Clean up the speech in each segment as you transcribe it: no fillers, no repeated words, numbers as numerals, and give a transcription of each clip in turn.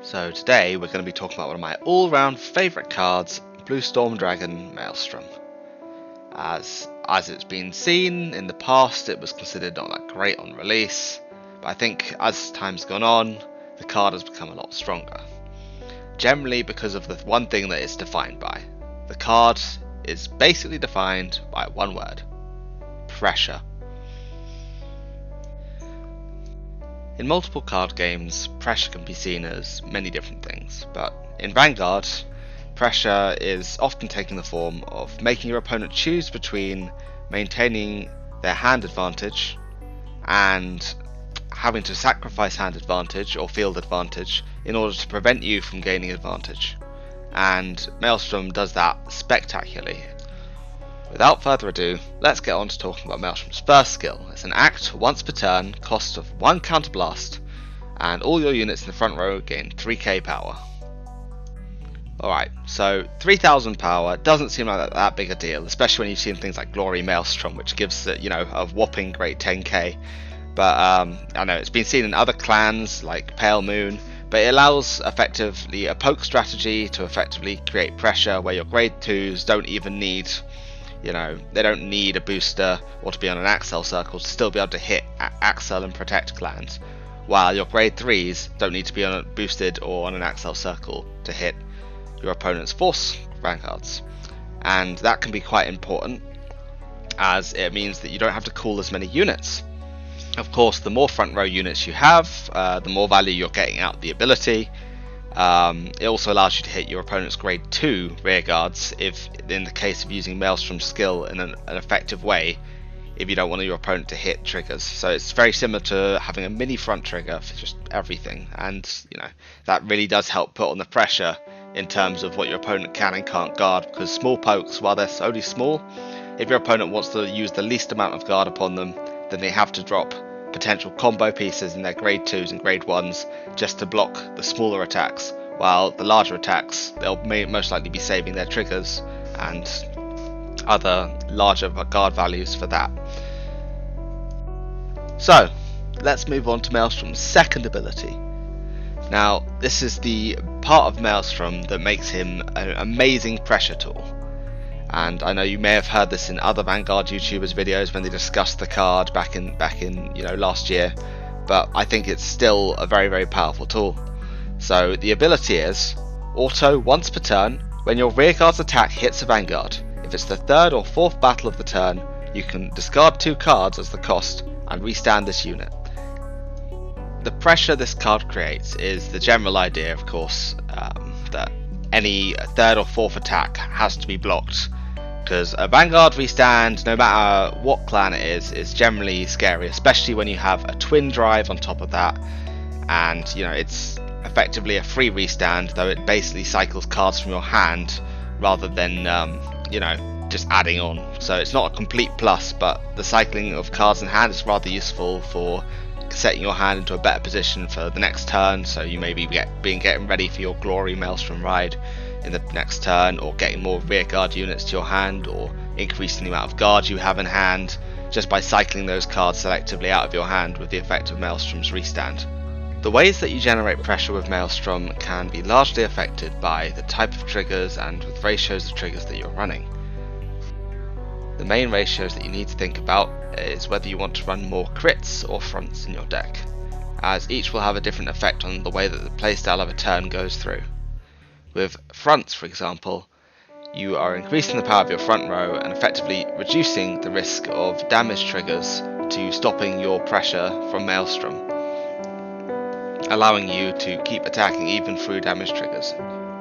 So today we're going to be talking about one of my all-round favourite cards, Blue Storm Dragon Maelstrom. As it's been seen in the past, it was considered not that great on release, but I think as time's gone on, the card has become a lot stronger. Generally because of the one thing that it's defined by. The card is basically defined by one word: pressure. In multiple card games, pressure can be seen as many different things, but in Vanguard, pressure is often taking the form of making your opponent choose between maintaining their hand advantage and having to sacrifice hand advantage or field advantage in order to prevent you from gaining advantage. And Maelstrom does that spectacularly. Without further ado, let's get on to talking about Maelstrom's first skill. It's an act once per turn, cost of 1 counterblast, and all your units in the front row gain 3k power. Alright, so 3000 power doesn't seem like that big a deal, especially when you've seen things like Glory Maelstrom, which gives it, a whopping great 10k. But I know it's been seen in other clans like Pale Moon, but it allows effectively a poke strategy to effectively create pressure where your grade 2s don't even need, they don't need a booster or to be on an Axel circle to still be able to hit Axel and protect clans, while your grade 3s don't need to be on a boosted or on an Axel circle to hit your opponent's Force Vanguards. And that can be quite important, as it means that you don't have to call as many units. Of course, the more front row units you have, the more value you're getting out of the ability. It also allows you to hit your opponent's grade 2 rearguards if, in the case of using Maelstrom's skill in an effective way, if you don't want your opponent to hit triggers. So it's very similar to having a mini front trigger for just everything, and that really does help put on the pressure in terms of what your opponent can and can't guard, because small pokes, while they're only small, if your opponent wants to use the least amount of guard upon them, then they have to drop potential combo pieces in their grade 2s and grade 1s just to block the smaller attacks, while the larger attacks, they'll most likely be saving their triggers and other larger guard values for that. So let's move on to Maelstrom's second ability. Now this is the part of Maelstrom that makes him an amazing pressure tool. And I know you may have heard this in other Vanguard YouTubers' videos when they discussed the card back in last year, but I think it's still a very, very powerful tool. So the ability is auto once per turn. When your rearguard's attack hits a Vanguard, if it's the third or fourth battle of the turn, you can discard 2 cards as the cost and restand this unit. The pressure this card creates is the general idea, of course, that any third or fourth attack has to be blocked, because a Vanguard restand, no matter what clan it is generally scary, especially when you have a twin drive on top of that, and it's effectively a free restand, though it basically cycles cards from your hand rather than just adding on. So it's not a complete plus, but the cycling of cards in hand is rather useful for setting your hand into a better position for the next turn. So you may be getting ready for your Glory Maelstrom ride in the next turn, or getting more rearguard units to your hand, or increasing the amount of guards you have in hand just by cycling those cards selectively out of your hand with the effect of Maelstrom's restand. The ways that you generate pressure with Maelstrom can be largely affected by the type of triggers and with ratios of triggers that you're running. The main ratios that you need to think about is whether you want to run more crits or fronts in your deck, as each will have a different effect on the way that the playstyle of a turn goes through. With fronts, for example, you are increasing the power of your front row and effectively reducing the risk of damage triggers to stopping your pressure from Maelstrom, allowing you to keep attacking even through damage triggers.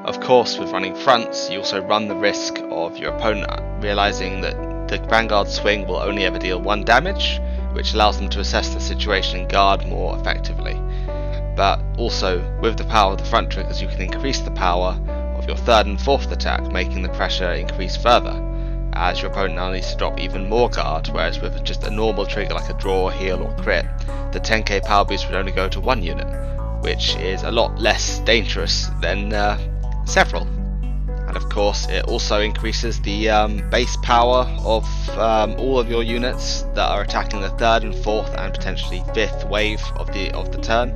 Of course, with running fronts, you also run the risk of your opponent realizing that the Vanguard swing will only ever deal 1 damage, which allows them to assess the situation and guard more effectively. But also, with the power of the front triggers, you can increase the power of your third and fourth attack, making the pressure increase further, as your opponent now needs to drop even more guard, whereas with just a normal trigger like a draw, heal or crit, the 10k power boost would only go to 1 unit, which is a lot less dangerous than several. And of course it also increases the base power of all of your units that are attacking the third and fourth and potentially fifth wave of the turn,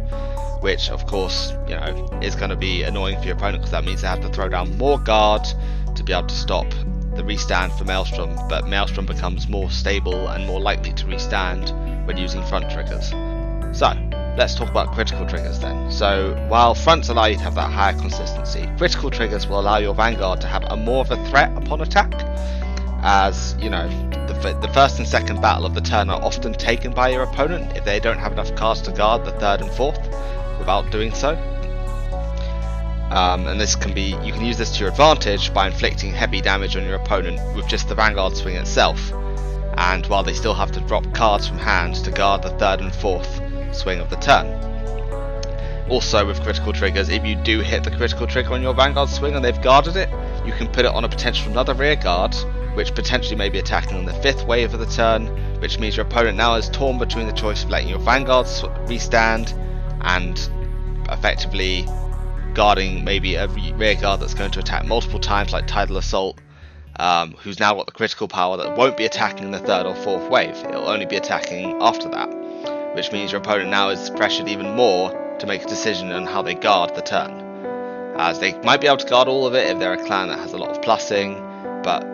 which of course, you know, is going to be annoying for your opponent because that means they have to throw down more guard to be able to stop the restand for Maelstrom, but Maelstrom becomes more stable and more likely to restand when using front triggers. So, let's talk about critical triggers then. So, while fronts allow you to have that higher consistency, critical triggers will allow your Vanguard to have a more of a threat upon attack, as, you know, the first and second battle of the turn are often taken by your opponent if they don't have enough cards to guard the third and fourth without doing so. And this can be, you can use this to your advantage by inflicting heavy damage on your opponent with just the Vanguard swing itself, and while they still have to drop cards from hand to guard the third and fourth swing of the turn. Also with critical triggers, if you do hit the critical trigger on your Vanguard swing and they've guarded it, you can put it on a potential another Rearguard, which potentially may be attacking on the fifth wave of the turn, which means your opponent now is torn between the choice of letting your Vanguard restand and effectively guarding maybe a Rearguard that's going to attack multiple times like Tidal Assault, who's now got the critical power that won't be attacking the third or fourth wave, it'll only be attacking after that, which means your opponent now is pressured even more to make a decision on how they guard the turn, as they might be able to guard all of it if they're a clan that has a lot of plussing, but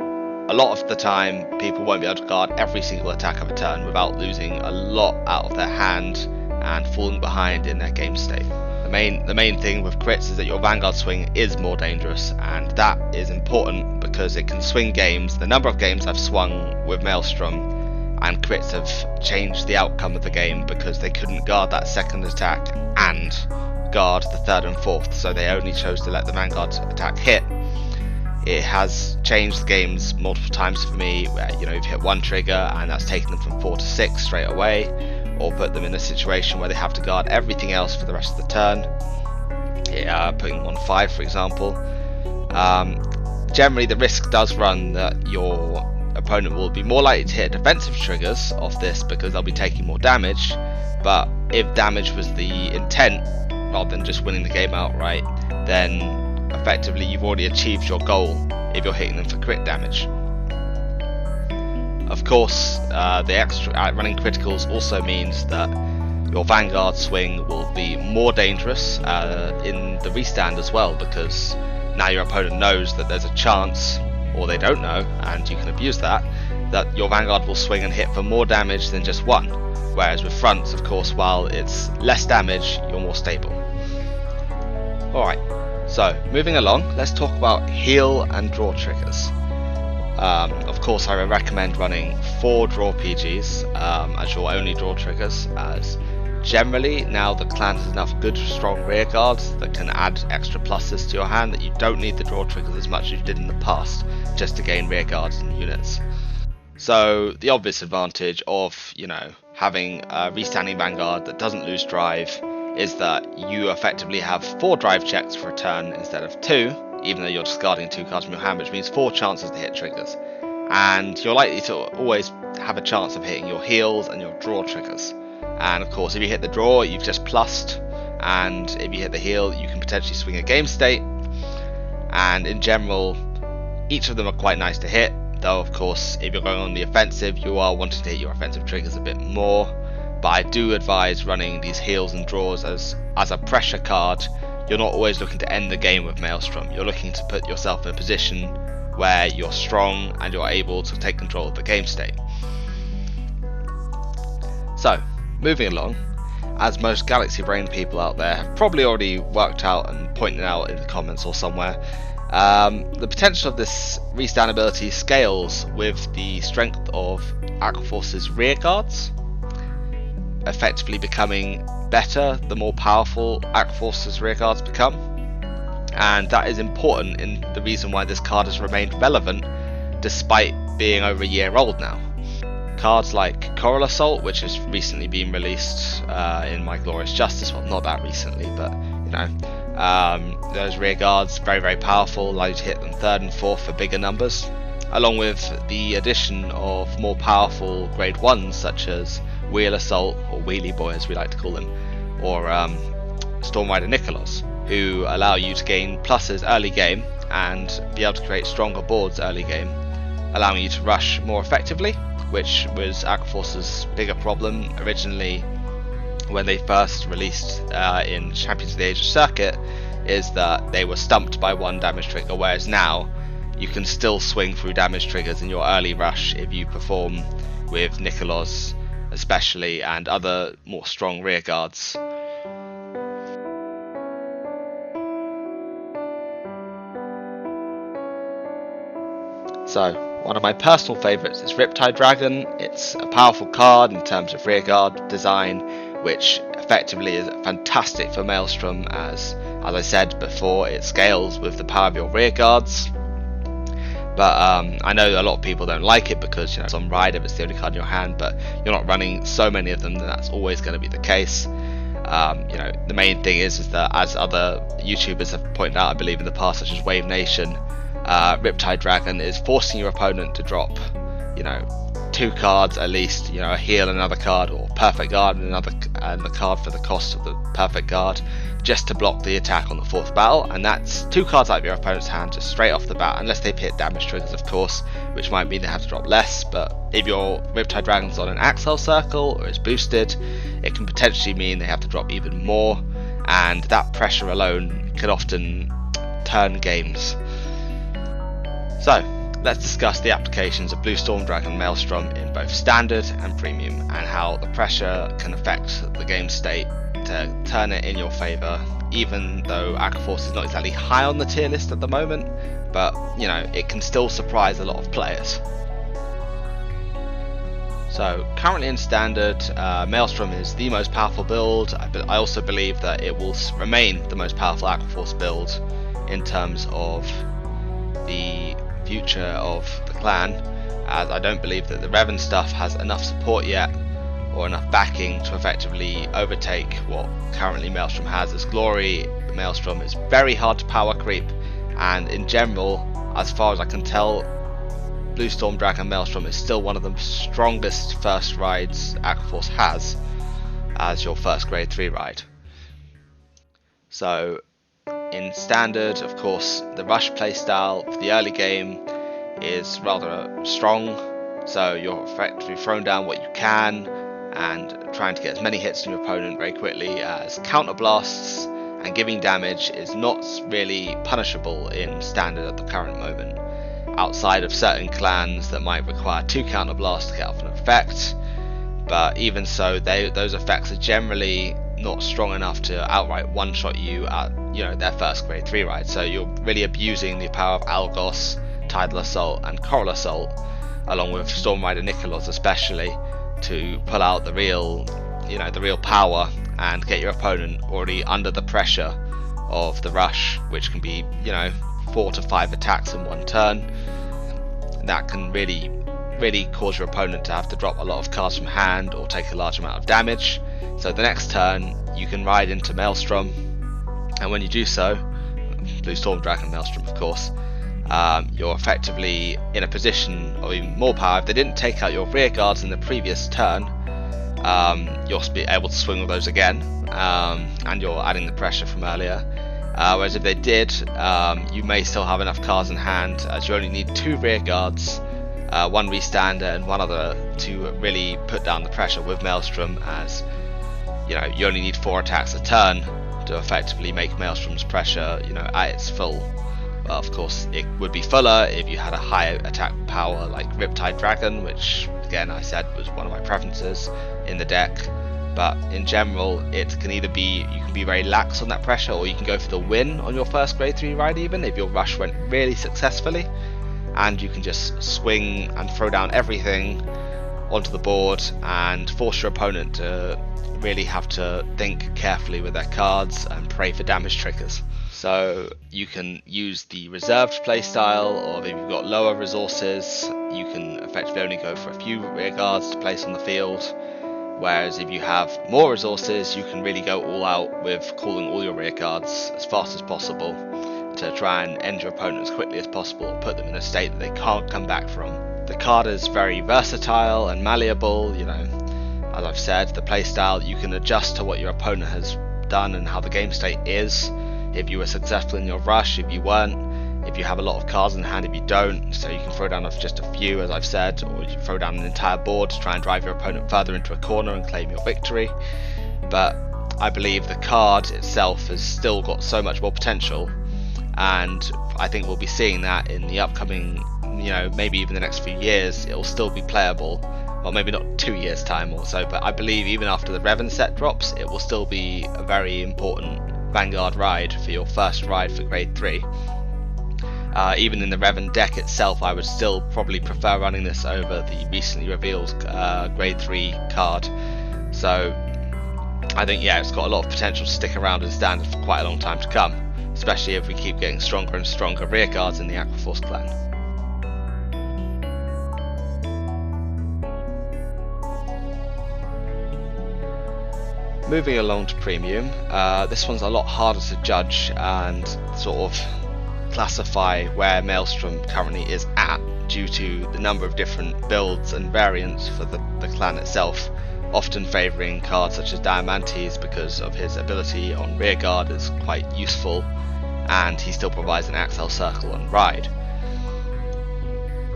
a lot of the time people won't be able to guard every single attack of a turn without losing a lot out of their hand and falling behind in their game state. The main thing with crits is that your Vanguard swing is more dangerous, and that is important because it can swing games. The number of games I've swung with Maelstrom and crits have changed the outcome of the game because they couldn't guard that second attack and guard the third and fourth, so they only chose to let the Vanguard attack hit. It has changed the games multiple times for me, where, you know, you've hit one trigger and that's taken them from 4 to 6 straight away, or put them in a situation where they have to guard everything else for the rest of the turn, putting them on 5 for example. Generally the risk does run that your opponent will be more likely to hit defensive triggers off this because they'll be taking more damage, but if damage was the intent rather than just winning the game outright, then effectively you've already achieved your goal if you're hitting them for crit damage. Of course, the extra running criticals also means that your Vanguard swing will be more dangerous in the restand as well, because now your opponent knows that there's a chance, or they don't know, and you can abuse that your Vanguard will swing and hit for more damage than just one, whereas with fronts, of course, while it's less damage, you're more stable. Alright, so moving along, let's talk about heal and draw triggers. Of course, I would recommend running 4 draw PGs as your only draw triggers, as generally now the clan has enough good strong rear guards that can add extra pluses to your hand that you don't need the draw triggers as much as you did in the past just to gain rear guards and units. So the obvious advantage of, you know, having a restanding Vanguard that doesn't lose drive is that you effectively have 4 drive checks for a turn instead of 2, even though you're discarding 2 cards from your hand, which means 4 chances to hit triggers. And you're likely to always have a chance of hitting your heals and your draw triggers. And of course, if you hit the draw, you've just plussed, and if you hit the heal, you can potentially swing a game state. And in general, each of them are quite nice to hit, though of course, if you're going on the offensive, you are wanting to hit your offensive triggers a bit more. But I do advise running these heals and draws as a pressure card. You're not always looking to end the game with Maelstrom. You're looking to put yourself in a position where you're strong and you're able to take control of the game state. So, moving along, as most Galaxy Brain people out there have probably already worked out and pointed out in the comments or somewhere, the potential of this restand ability scales with the strength of Aqua Force's rear guards, effectively becoming better the more powerful Aqua Force's rear guards become, and that is important in the reason why this card has remained relevant despite being over a year old now. Cards like Coral Assault, which has recently been released in My Glorious Justice, well, not that recently, but you know, those rear guards, very, very powerful, allow you to hit them 3rd and 4th for bigger numbers, along with the addition of more powerful grade 1s such as Wheel Assault, or Wheelie Boy as we like to call them, or Stormrider Nicholas, who allow you to gain pluses early game and be able to create stronger boards early game, allowing you to rush more effectively, which was Aqua Force's bigger problem originally. when they first released in Champions of the Ages circuit is that they were stumped by one damage trigger, whereas now you can still swing through damage triggers in your early rush if you perform with Nikolos especially and other more strong rearguards. So, one of my personal favourites is Riptide Dragon. It's a powerful card in terms of rearguard design, which effectively is fantastic for Maelstrom, as I said before, it scales with the power of your rearguards. But I know a lot of people don't like it because, it's on Ride if it's the only card in your hand, but you're not running so many of them that that's always going to be the case. The main thing is that, as other YouTubers have pointed out, I believe in the past, such as Wave Nation, Riptide Dragon is forcing your opponent to drop, 2 cards at least, a heal and another card, or Perfect Guard and the card for the cost of the Perfect Guard, just to block the attack on the 4th battle, and that's 2 cards out of your opponent's hand just straight off the bat, unless they've hit damage triggers, of course, which might mean they have to drop less. But if your Riptide Dragon's on an Axel circle or is boosted, it can potentially mean they have to drop even more, and that pressure alone can often turn games. So, let's discuss the applications of Blue Storm Dragon Maelstrom in both Standard and Premium, and how the pressure can affect the game state to turn it in your favour, even though Aqua Force is not exactly high on the tier list at the moment, but it can still surprise a lot of players. So currently in Standard, Maelstrom is the most powerful build. I also believe that it will remain the most powerful Aqua Force build in terms of the future of the clan, as I don't believe that the Revan stuff has enough support yet or enough backing to effectively overtake what currently Maelstrom has, as Glory Maelstrom is very hard to power creep, and in general, as far as I can tell, Blue Storm Dragon Maelstrom is still one of the strongest first rides Aqua Force has as your first grade 3 ride. So in Standard, of course, the rush playstyle for the early game is rather strong, so you're effectively throwing down what you can and trying to get as many hits on your opponent very quickly, as counterblasts and giving damage is not really punishable in Standard at the current moment, outside of certain clans that might require 2 counterblasts to get off an effect. But even so, those effects are generally not strong enough to outright one-shot you at their first grade 3 ride. So you're really abusing the power of Algos, Tidal Assault and Coral Assault, along with Storm Rider Nikolos especially, to pull out the real power and get your opponent already under the pressure of the rush, which can be 4 to 5 attacks in one turn. That can really cause your opponent to have to drop a lot of cards from hand or take a large amount of damage. So the next turn you can ride into Maelstrom, and when you do so, Blue Storm Dragon Maelstrom of course, you're effectively in a position of even more power. If they didn't take out your rear guards in the previous turn, you'll be able to swing with those again, and you're adding the pressure from earlier. Whereas if they did, you may still have enough cards in hand, as you only need 2 rear guards, 1 restander and 1 other to really put down the pressure with Maelstrom, as you only need 4 attacks a turn to effectively make Maelstrom's pressure at its full. Well, of course it would be fuller if you had a higher attack power like Riptide Dragon, which again I said was one of my preferences in the deck. But in general, it can either be, you can be very lax on that pressure, or you can go for the win on your first grade 3 ride even if your rush went really successfully, and you can just swing and throw down everything onto the board and force your opponent to really have to think carefully with their cards and pray for damage triggers. So you can use the reserved playstyle, or if you've got lower resources, you can effectively only go for a few rear guards to place on the field. Whereas if you have more resources, you can really go all out with calling all your rear guards as fast as possible to try and end your opponent as quickly as possible and put them in a state that they can't come back from. The card is very versatile and malleable, as I've said, the playstyle you can adjust to what your opponent has done and how the game state is. If you were successful in your rush, if you weren't, if you have a lot of cards in hand, if you don't, so you can throw down just a few, as I've said, or you throw down an entire board to try and drive your opponent further into a corner and claim your victory. but I believe the card itself has still got so much more potential, and I think we'll be seeing that in the upcoming, maybe even the next few years. It'll still be playable. Well, maybe not 2 years time or so, but I believe even after the Revan set drops, it will still be a very important Vanguard ride for your first ride for Grade 3. Even in the Revan deck itself, I would still probably prefer running this over the recently revealed Grade 3 card. So I think, yeah, it's got a lot of potential to stick around in Standard for quite a long time to come, especially if we keep getting stronger and stronger Rearguards in the Aqua Force clan. Moving along to Premium, this one's a lot harder to judge and sort of classify where Maelstrom currently is at, due to the number of different builds and variants for the clan itself, often favouring cards such as Diamantes because of his ability on Rearguard is quite useful, and he still provides an Axel Circle on Ride.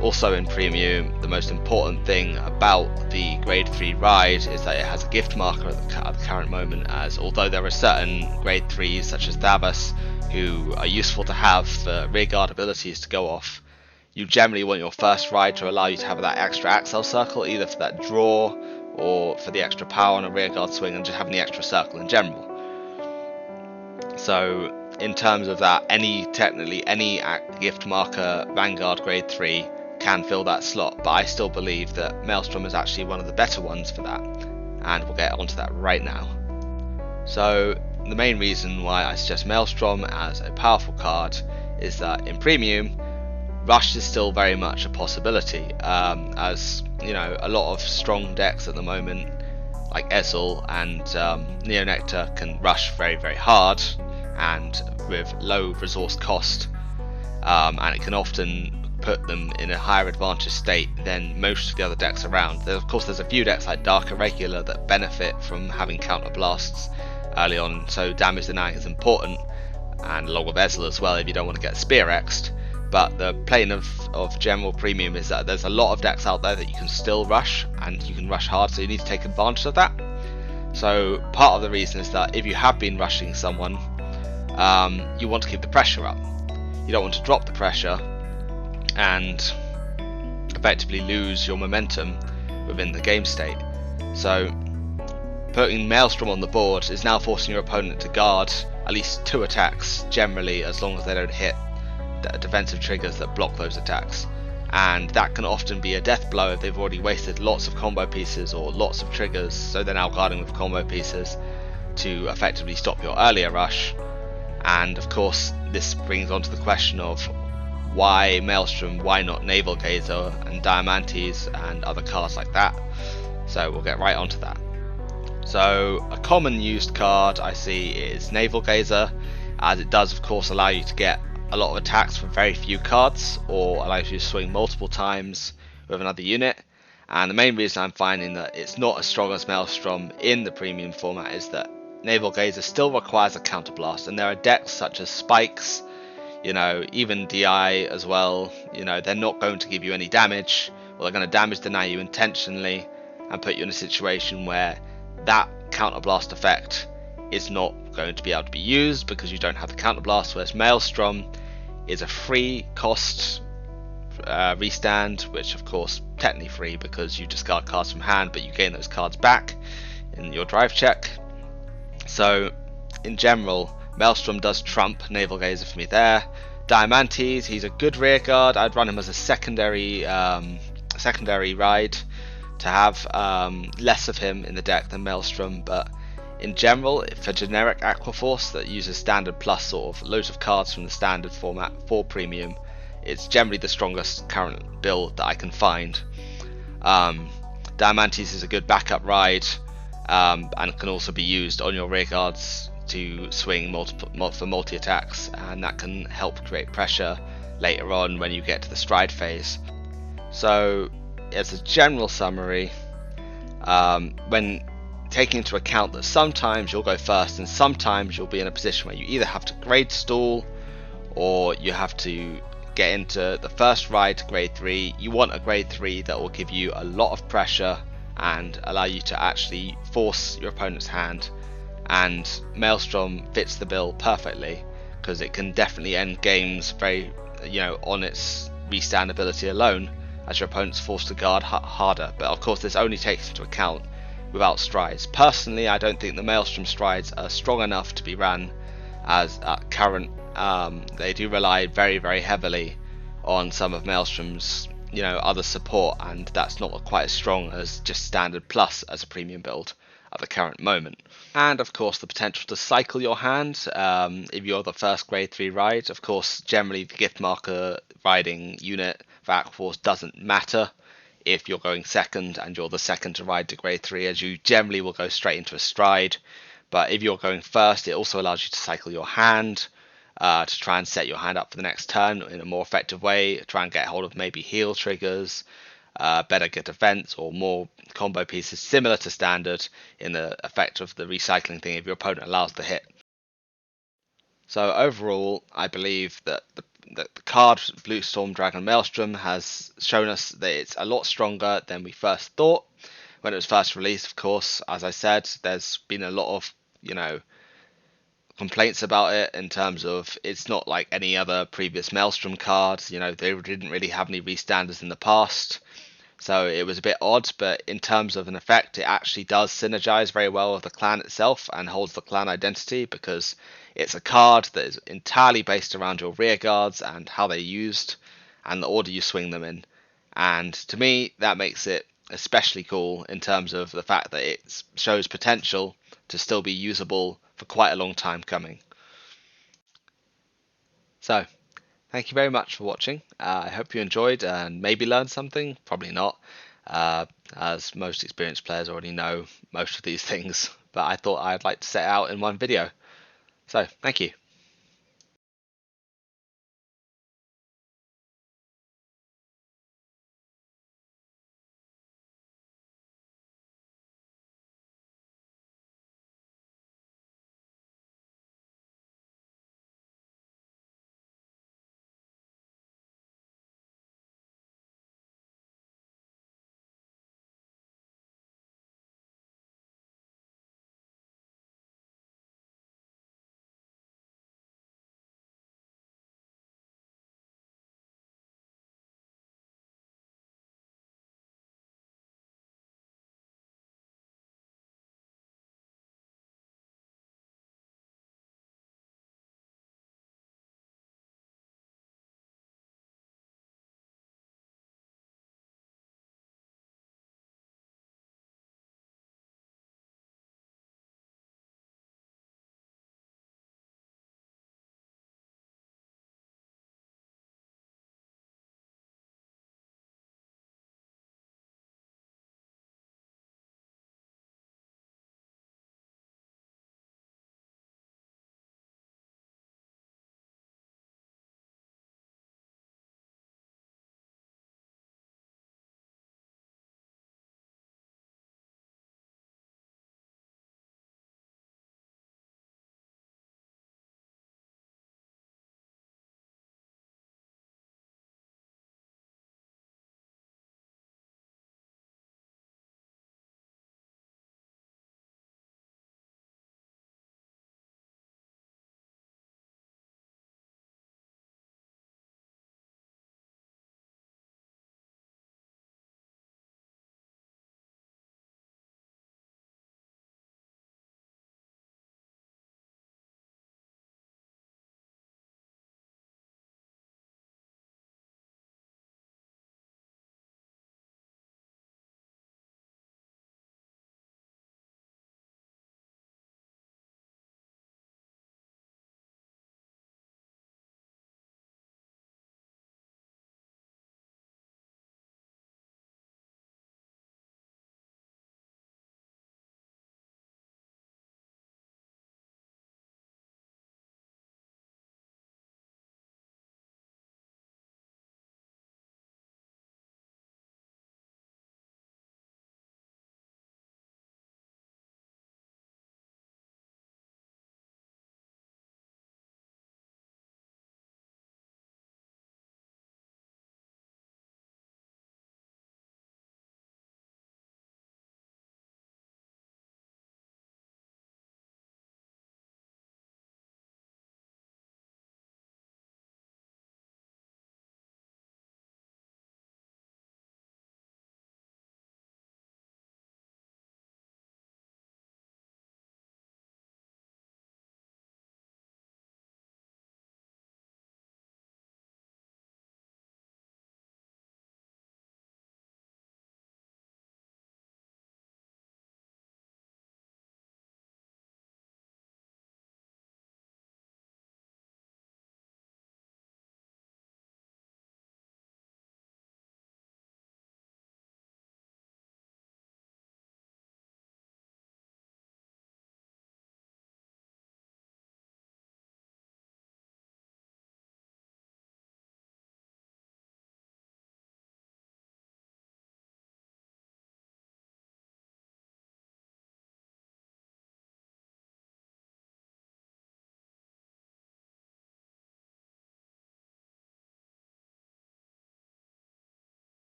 Also in Premium, the most important thing about the Grade 3 ride is that it has a gift marker at the current moment, as although there are certain Grade 3s such as Davos who are useful to have for Rearguard abilities to go off, you generally want your first ride to allow you to have that extra Axel Circle, either for that draw or for the extra power on a Rearguard swing, and just having the extra circle in general. So in terms of that, technically any gift marker Vanguard Grade 3 can fill that slot, but I still believe that Maelstrom is actually one of the better ones for that, and we'll get onto that right now. So the main reason why I suggest Maelstrom as a powerful card is that in Premium, Rush is still very much a possibility, as a lot of strong decks at the moment like Ezel and Neo Nectar can rush very, very hard and with low resource cost, and it can often put them in a higher advantage state than most of the other decks around. Of course, there's a few decks like Dark Irregular that benefit from having counter blasts early on, so damage denying is important, and along with Ezel as well if you don't want to get Spear X'd. But the plane of general Premium is that there's a lot of decks out there that you can still rush, and you can rush hard, so you need to take advantage of that. So part of the reason is that if you have been rushing someone, you want to keep the pressure up. You don't want to drop the pressure and effectively lose your momentum within the game state. So putting Maelstrom on the board is now forcing your opponent to guard at least 2 attacks generally, as long as they don't hit defensive triggers that block those attacks, and that can often be a death blow if they've already wasted lots of combo pieces or lots of triggers, so they're now guarding with combo pieces to effectively stop your earlier rush. And of course this brings on to the question of why Maelstrom, why not Navel Gazer and Diamantes and other cards like that. So we'll get right onto that. So a common used card I see is Navel Gazer, as it does of course allow you to get a lot of attacks for very few cards, or allows you to swing multiple times with another unit. And the main reason I'm finding that it's not as strong as Maelstrom in the Premium format is that Navel Gazer still requires a counterblast, and there are decks such as Spikes, even DI as well, they're not going to give you any damage, or they're going to damage deny you intentionally and put you in a situation where that counterblast effect is not going to be able to be used because you don't have the counterblast, whereas Maelstrom is a free cost restand, which of course technically free because you discard cards from hand, but you gain those cards back in your drive check. So in general, Maelstrom does trump Navel Gazer for me there. Diamantes, he's a good rear guard. I'd run him as a secondary ride to have less of him in the deck than Maelstrom, but in general, for generic Aqua Force that uses standard plus sort of loads of cards from the standard format for Premium, it's generally the strongest current build that I can find. Diamantes is a good backup ride, and can also be used on your Rearguards to swing for multi attacks, and that can help create pressure later on when you get to the stride phase. So as a general summary, when taking into account that sometimes you'll go first and sometimes you'll be in a position where you either have to grade stall or you have to get into the first ride to grade 3, you want a grade 3 that will give you a lot of pressure and allow you to actually force your opponent's hand. And Maelstrom fits the bill perfectly because it can definitely end games very, on its restand ability alone, as your opponent's forced to guard harder. But of course, this only takes into account without strides. Personally, I don't think the Maelstrom strides are strong enough to be ran as at current. They do rely very, very heavily on some of Maelstrom's other support, and that's not quite as strong as just standard plus as a premium build at the current moment. And of course the potential to cycle your hand if you're the first grade 3 ride. Of course, generally the gift marker riding unit for Aqua doesn't matter if you're going second and you're the second to ride to grade 3, as you generally will go straight into a stride. But if you're going first, it also allows you to cycle your hand to try and set your hand up for the next turn in a more effective way, try and get hold of maybe heal triggers, better get defense, or more combo pieces similar to standard in the effect of the recycling thing if your opponent allows the hit. So overall, I believe that the card Blue Storm Dragon Maelstrom has shown us that it's a lot stronger than we first thought when it was first released. Of course, as I said, there's been a lot of complaints about it in terms of it's not like any other previous Maelstrom cards. They didn't really have any restanders in the past, so it was a bit odd. But in terms of an effect, it actually does synergize very well with the clan itself and holds the clan identity, because it's a card that is entirely based around your rearguards and how they're used and the order you swing them in. And to me, that makes it especially cool in terms of the fact that it shows potential to still be usable for quite a long time coming. So, thank you very much for watching. I hope you enjoyed and maybe learned something. Probably not, as most experienced players already know most of these things. But I thought I'd like to set it out in one video. So, thank you.